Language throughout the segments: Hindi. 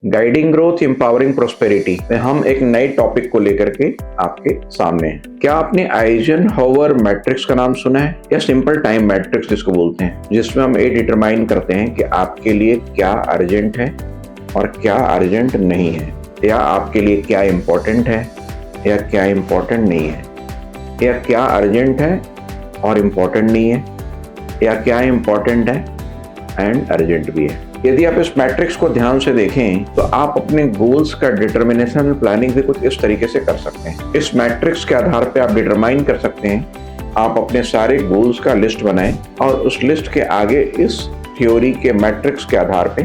गाइडिंग ग्रोथ एम्पावरिंग प्रोस्पेरिटी में हम एक नए टॉपिक को लेकर के आपके सामने हैं। क्या आपने आइजनहोवर मैट्रिक्स का नाम सुना है, या सिंपल टाइम मैट्रिक्स जिसको बोलते हैं, जिसमें हम ये डिटरमाइन करते हैं कि आपके लिए क्या अर्जेंट है और क्या अर्जेंट नहीं है, या आपके लिए क्या इम्पोर्टेंट है या क्या इम्पोर्टेंट नहीं है, या क्या अर्जेंट है और इम्पोर्टेंट नहीं है, या क्या इम्पोर्टेंट है एंड अर्जेंट भी है। यदि आप इस मैट्रिक्स को ध्यान से देखें तो आप अपने गोल्स का डिटर्मिनेशन प्लानिंग भी कुछ इस तरीके से कर सकते हैं। इस मैट्रिक्स के आधार पे आप डिटरमाइन कर सकते हैं, आप अपने सारे गोल्स का लिस्ट बनाएं और उस लिस्ट के आगे इस थ्योरी के मैट्रिक्स के आधार पे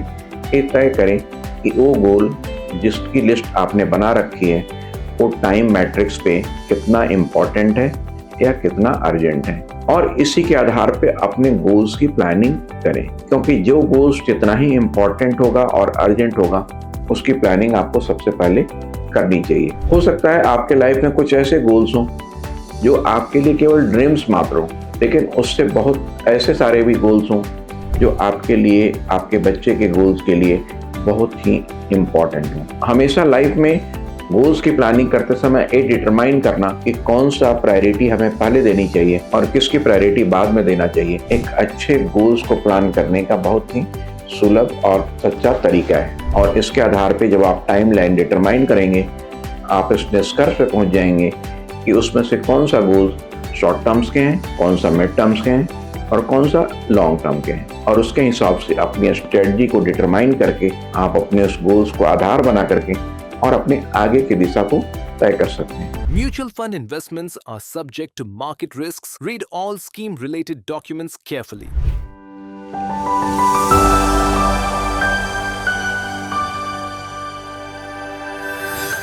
ये तय करें कि वो गोल जिसकी लिस्ट आपने बना रखी है वो टाइम मैट्रिक्स पे कितना इम्पोर्टेंट है या कितना अर्जेंट है, और इसी के आधार पे अपने गोल्स की प्लानिंग करें। क्योंकि जो गोल्स जितना ही इम्पोर्टेंट होगा और अर्जेंट होगा उसकी प्लानिंग आपको सबसे पहले करनी चाहिए। हो सकता है आपके लाइफ में कुछ ऐसे गोल्स हों जो आपके लिए केवल ड्रीम्स मात्र हो, लेकिन उससे बहुत ऐसे सारे भी गोल्स हों जो आपके लिए, आपके बच्चे के गोल्स के लिए बहुत ही इम्पोर्टेंट हों। हमेशा लाइफ में गोल्स की प्लानिंग करते समय ये डिटरमाइन करना कि कौन सा प्रायोरिटी हमें पहले देनी चाहिए और किसकी प्रायोरिटी बाद में देना चाहिए, एक अच्छे गोल्स को प्लान करने का बहुत ही सुलभ और सच्चा तरीका है। और इसके आधार पे जब आप टाइम लाइन डिटरमाइन करेंगे, आप इस निष्कर्ष पे पहुंच जाएंगे कि उसमें से कौन सा गोल्स शॉर्ट टर्म्स के हैं, कौन सा मिड टर्म्स के हैं और कौन सा लॉन्ग टर्म के हैं, और उसके हिसाब से अपनी स्ट्रेटजी को डिटरमाइन करके आप अपने उस गोल्स को आधार बना करके और अपने आगे की दिशा को तय कर सकते हैं। Mutual fund investments are subject to market risks. Read all scheme related documents carefully.